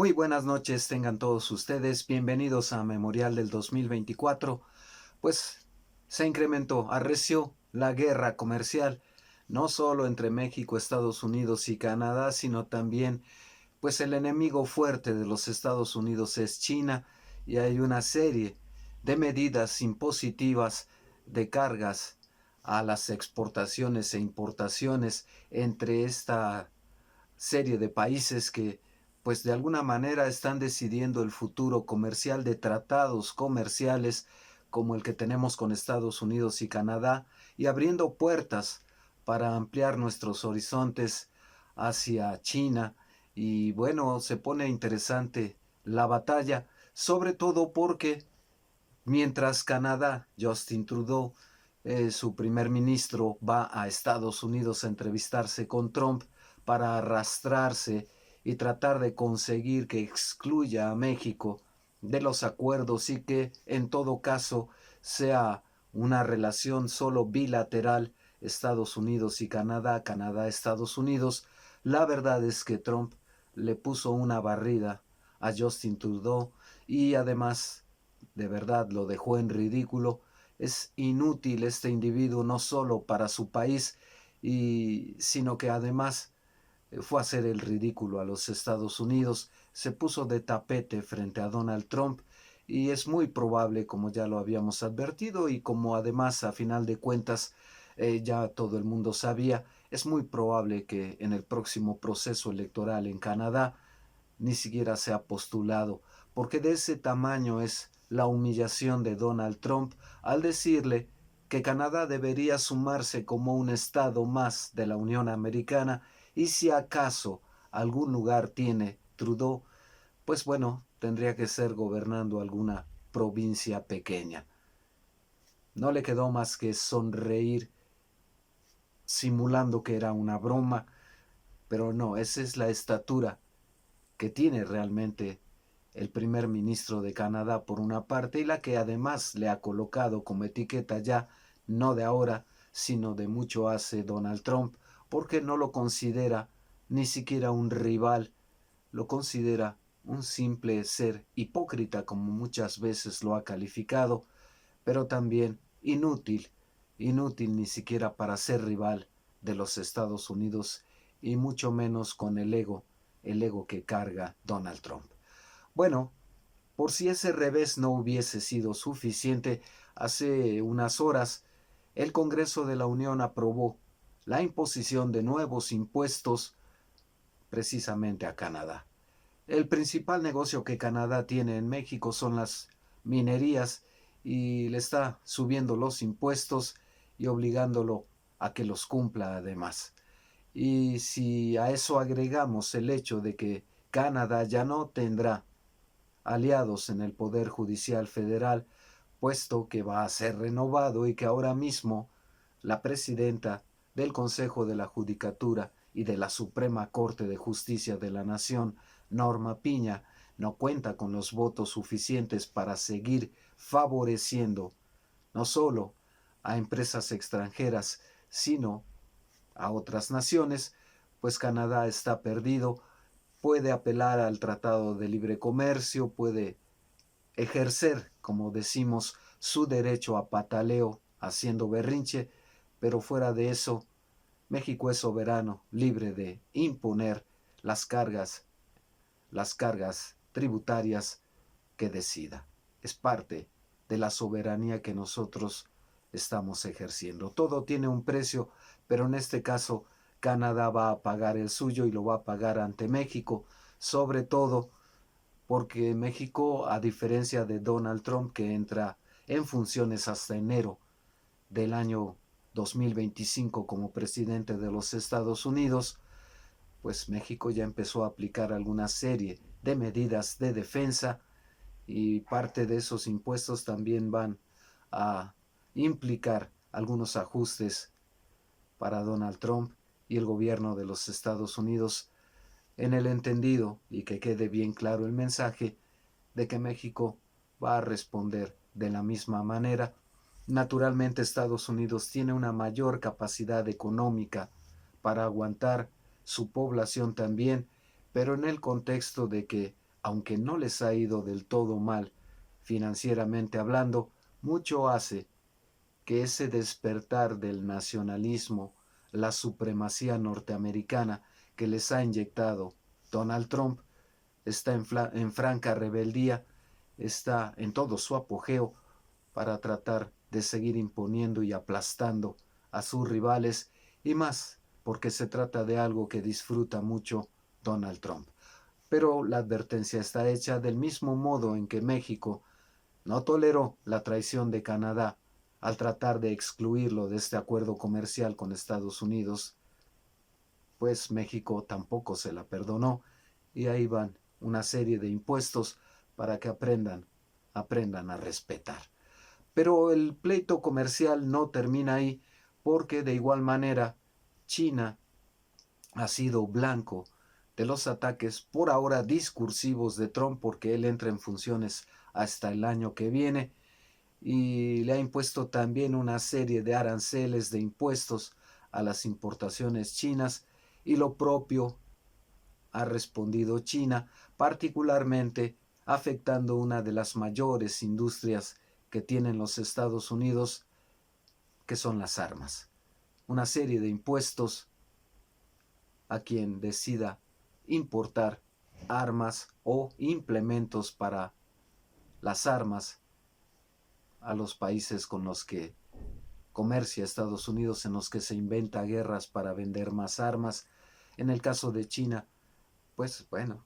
Muy buenas noches tengan todos ustedes, bienvenidos a Memorial del 2024. Pues se incrementó, arreció la guerra comercial, no solo entre México, Estados Unidos y Canadá, sino también, pues el enemigo fuerte de los Estados Unidos es China, y hay una serie de medidas impositivas de cargas a las exportaciones e importaciones entre esta serie de países que pues de alguna manera están decidiendo el futuro comercial de tratados comerciales como el que tenemos con Estados Unidos y Canadá, y abriendo puertas para ampliar nuestros horizontes hacia China. Y bueno, se pone interesante la batalla, sobre todo porque mientras Canadá, Justin Trudeau, su primer ministro, va a Estados Unidos a entrevistarse con Trump para arrastrarse y tratar de conseguir que excluya a México de los acuerdos y que en todo caso sea una relación solo bilateral Estados Unidos y Canadá, Canadá-Estados Unidos. La verdad es que Trump le puso una barrida a Justin Trudeau y además de verdad lo dejó en ridículo. Es inútil este individuo no solo para su país, sino que además fue a hacer el ridículo a los Estados Unidos, se puso de tapete frente a Donald Trump y es muy probable, como ya lo habíamos advertido y como además a final de cuentas ya todo el mundo sabía, es muy probable que en el próximo proceso electoral en Canadá ni siquiera se ha postulado, porque de ese tamaño es la humillación de Donald Trump al decirle que Canadá debería sumarse como un estado más de la Unión Americana y si acaso algún lugar tiene Trudeau, pues bueno, tendría que ser gobernando alguna provincia pequeña. No le quedó más que sonreír simulando que era una broma, pero no, esa es la estatura que tiene realmente el primer ministro de Canadá por una parte y la que además le ha colocado como etiqueta ya no de ahora sino de mucho hace Donald Trump, porque no lo considera ni siquiera un rival, lo considera un simple ser hipócrita como muchas veces lo ha calificado, pero también inútil, inútil ni siquiera para ser rival de los Estados Unidos y mucho menos con el ego que carga Donald Trump. Bueno, por si ese revés no hubiese sido suficiente, hace unas horas el Congreso de la Unión aprobó la imposición de nuevos impuestos precisamente a Canadá. El principal negocio que Canadá tiene en México son las minerías y le está subiendo los impuestos y obligándolo a que los cumpla además. Y si a eso agregamos el hecho de que Canadá ya no tendrá aliados en el Poder Judicial Federal, puesto que va a ser renovado y que ahora mismo la presidenta del Consejo de la Judicatura y de la Suprema Corte de Justicia de la Nación, Norma Piña, no cuenta con los votos suficientes para seguir favoreciendo no solo a empresas extranjeras, sino a otras naciones, pues Canadá está perdido, puede apelar al Tratado de Libre Comercio, puede ejercer, como decimos, su derecho a pataleo haciendo berrinche, pero fuera de eso, México es soberano, libre de imponer las cargas, las cargas tributarias que decida. Es parte de la soberanía que nosotros estamos ejerciendo. Todo tiene un precio, pero en este caso Canadá va a pagar el suyo y lo va a pagar ante México, sobre todo porque México, a diferencia de Donald Trump, que entra en funciones hasta enero del año 2025 como presidente de los Estados Unidos, pues México ya empezó a aplicar alguna serie de medidas de defensa y parte de esos impuestos también van a implicar algunos ajustes para Donald Trump y el gobierno de los Estados Unidos en el entendido, y que quede bien claro el mensaje, de que México va a responder de la misma manera. Naturalmente Estados Unidos tiene una mayor capacidad económica para aguantar su población también, pero en el contexto de que aunque no les ha ido del todo mal financieramente hablando, mucho hace que ese despertar del nacionalismo, la supremacía norteamericana que les ha inyectado Donald Trump, está en franca rebeldía, está en todo su apogeo para tratar de seguir imponiendo y aplastando a sus rivales, y más porque se trata de algo que disfruta mucho Donald Trump. Pero la advertencia está hecha del mismo modo en que México no toleró la traición de Canadá al tratar de excluirlo de este acuerdo comercial con Estados Unidos, pues México tampoco se la perdonó, y ahí van una serie de impuestos para que aprendan a respetar. Pero el pleito comercial no termina ahí, porque de igual manera China ha sido blanco de los ataques por ahora discursivos de Trump, porque él entra en funciones hasta el año que viene, y le ha impuesto también una serie de aranceles, de impuestos a las importaciones chinas, y lo propio ha respondido China, particularmente afectando una de las mayores industrias que tienen los Estados Unidos, que son las armas. Una serie de impuestos a quien decida importar armas o implementos para las armas a los países con los que comercia Estados Unidos, en los que se inventa guerras para vender más armas. En el caso de China, pues bueno,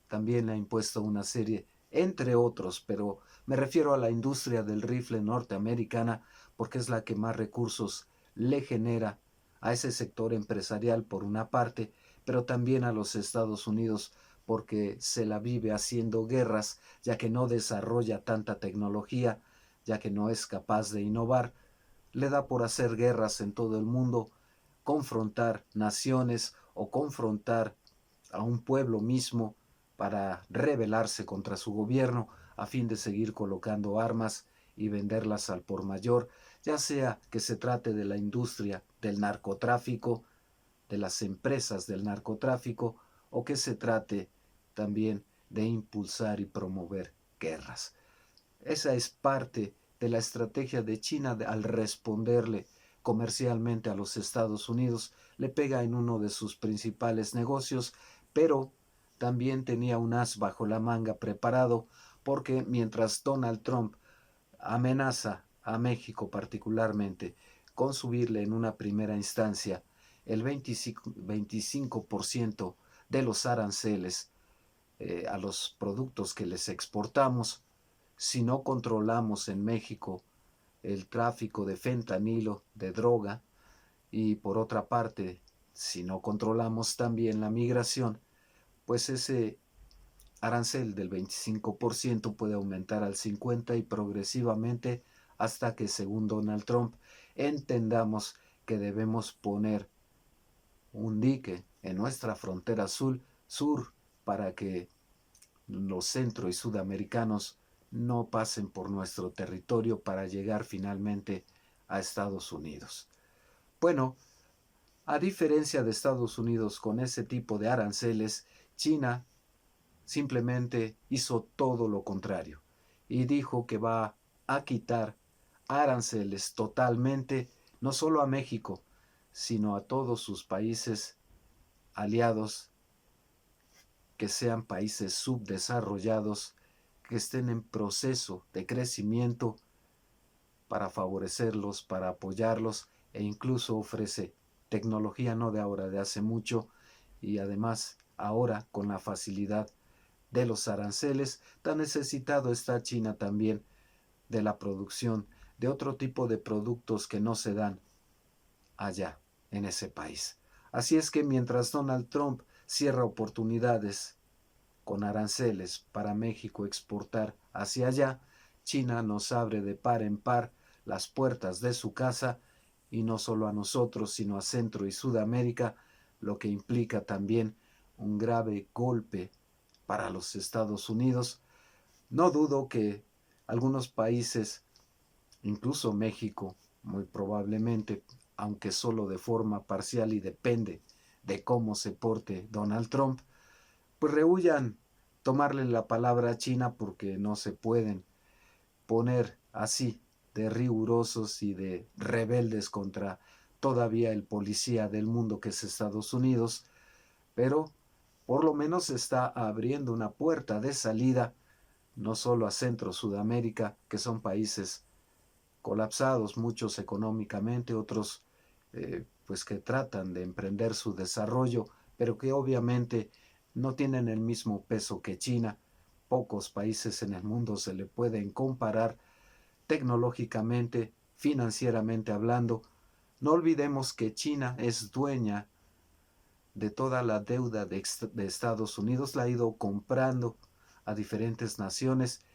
también ha impuesto una serie, entre otros, pero me refiero a la industria del rifle norteamericana porque es la que más recursos le genera a ese sector empresarial por una parte, pero también a los Estados Unidos porque se la vive haciendo guerras, ya que no desarrolla tanta tecnología, ya que no es capaz de innovar, le da por hacer guerras en todo el mundo, confrontar naciones o confrontar a un pueblo mismo para rebelarse contra su gobierno a fin de seguir colocando armas y venderlas al por mayor, ya sea que se trate de la industria del narcotráfico, de las empresas del narcotráfico, o que se trate también de impulsar y promover guerras. Esa es parte de la estrategia de China al responderle comercialmente a los Estados Unidos. Le pega en uno de sus principales negocios, pero también tenía un as bajo la manga preparado, porque mientras Donald Trump amenaza a México particularmente con subirle en una primera instancia el 25% de los aranceles a los productos que les exportamos, si no controlamos en México el tráfico de fentanilo, de droga, y por otra parte, si no controlamos también la migración, pues ese arancel del 25% puede aumentar al 50% y progresivamente hasta que, según Donald Trump, entendamos que debemos poner un dique en nuestra frontera sur para que los centro y sudamericanos no pasen por nuestro territorio para llegar finalmente a Estados Unidos. Bueno, a diferencia de Estados Unidos con ese tipo de aranceles, China simplemente hizo todo lo contrario y dijo que va a quitar aranceles totalmente, no solo a México, sino a todos sus países aliados, que sean países subdesarrollados, que estén en proceso de crecimiento, para favorecerlos, para apoyarlos, e incluso ofrece tecnología no de ahora, de hace mucho, y además ahora con la facilidad de los aranceles, tan necesitado está China también de la producción de otro tipo de productos que no se dan allá en ese país. Así es que mientras Donald Trump cierra oportunidades con aranceles para México exportar hacia allá, China nos abre de par en par las puertas de su casa, y no solo a nosotros, sino a Centro y Sudamérica, lo que implica también un grave golpe para los Estados Unidos. No dudo que algunos países, incluso México, muy probablemente, aunque solo de forma parcial y depende de cómo se porte Donald Trump, pues rehuyan tomarle la palabra a China porque no se pueden poner así de rigurosos y de rebeldes contra todavía el policía del mundo que es Estados Unidos, pero por lo menos está abriendo una puerta de salida no solo a Centro Sudamérica, que son países colapsados, muchos económicamente, otros pues que tratan de emprender su desarrollo, pero que obviamente no tienen el mismo peso que China. Pocos países en el mundo se le pueden comparar tecnológicamente, financieramente hablando. No olvidemos que China es dueña de toda la deuda de Estados Unidos, la ha ido comprando a diferentes naciones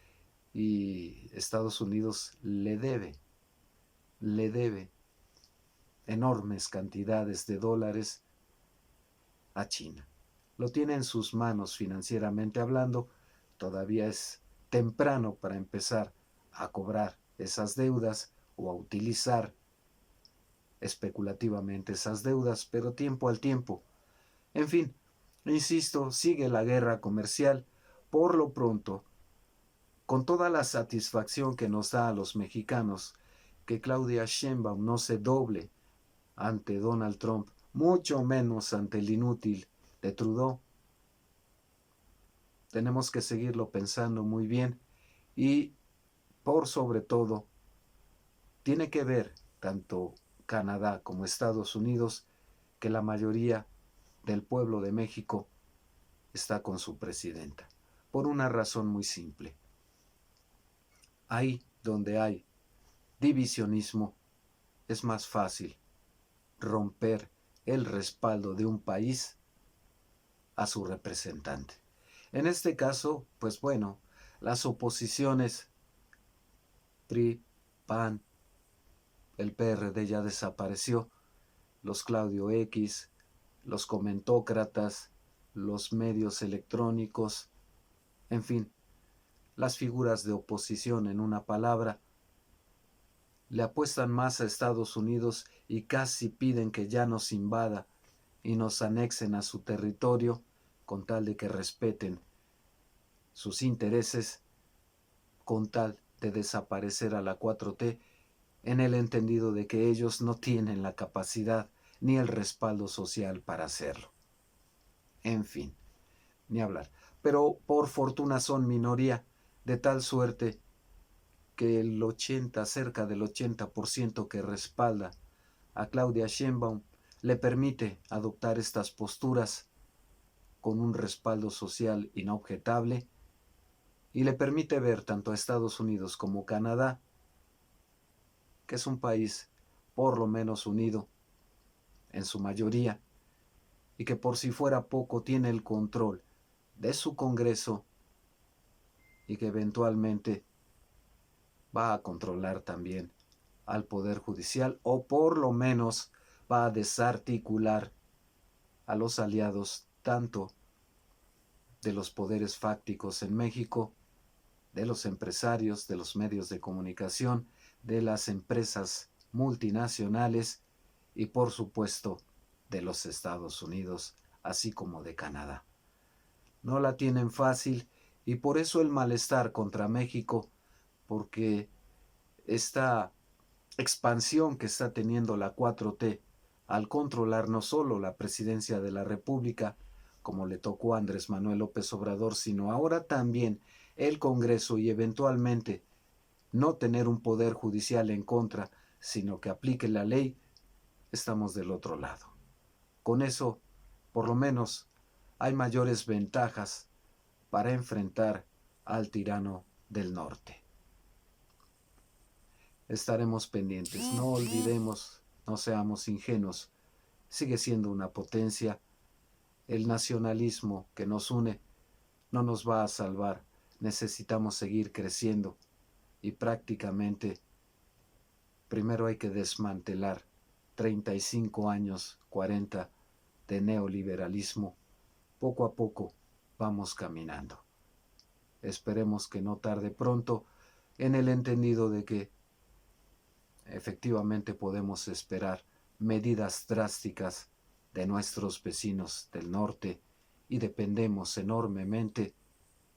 y Estados Unidos le debe enormes cantidades de dólares a China. Lo tiene en sus manos financieramente hablando, todavía es temprano para empezar a cobrar esas deudas o a utilizar especulativamente esas deudas, pero tiempo al tiempo. En fin, insisto, sigue la guerra comercial. Por lo pronto, con toda la satisfacción que nos da a los mexicanos que Claudia Sheinbaum no se doble ante Donald Trump, mucho menos ante el inútil de Trudeau, tenemos que seguirlo pensando muy bien y, por sobre todo, tiene que ver tanto Canadá como Estados Unidos que la mayoría del pueblo de México está con su presidenta, por una razón muy simple. Ahí donde hay divisionismo, es más fácil romper el respaldo de un país a su representante. En este caso, pues bueno, las oposiciones PRI, PAN, el PRD ya desapareció, los Claudio X, los comentócratas, los medios electrónicos, en fin, las figuras de oposición en una palabra, le apuestan más a Estados Unidos y casi piden que ya nos invada y nos anexen a su territorio con tal de que respeten sus intereses, con tal de desaparecer a la 4T, en el entendido de que ellos no tienen la capacidad ni el respaldo social para hacerlo. En fin, ni hablar. Pero por fortuna son minoría, de tal suerte que el 80, cerca del 80% que respalda a Claudia Sheinbaum le permite adoptar estas posturas con un respaldo social inobjetable y le permite ver tanto a Estados Unidos como Canadá, que es un país por lo menos unido en su mayoría y que por si fuera poco tiene el control de su Congreso y que eventualmente va a controlar también al Poder Judicial o por lo menos va a desarticular a los aliados tanto de los poderes fácticos en México, de los empresarios, de los medios de comunicación, de las empresas multinacionales y por supuesto de los Estados Unidos, así como de Canadá. No la tienen fácil y por eso el malestar contra México, porque esta expansión que está teniendo la 4T al controlar no solo la presidencia de la República, como le tocó a Andrés Manuel López Obrador, sino ahora también el Congreso y eventualmente no tener un poder judicial en contra, sino que aplique la ley, estamos del otro lado. Con eso, por lo menos, hay mayores ventajas para enfrentar al tirano del norte. Estaremos pendientes, no olvidemos, no seamos ingenuos, sigue siendo una potencia, el nacionalismo que nos une no nos va a salvar, necesitamos seguir creciendo y prácticamente primero hay que desmantelar 35 años, 40 de neoliberalismo, poco a poco vamos caminando. Esperemos que no tarde pronto, en el entendido de que efectivamente podemos esperar medidas drásticas de nuestros vecinos del norte y dependemos enormemente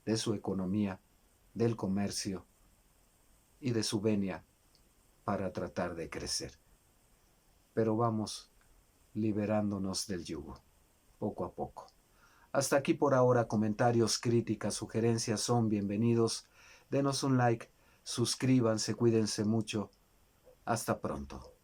de su economía, del comercio y de su venia para tratar de crecer. Pero vamos liberándonos del yugo, poco a poco. Hasta aquí por ahora. Comentarios, críticas, sugerencias son bienvenidos. Denos un like, suscríbanse, cuídense mucho. Hasta pronto.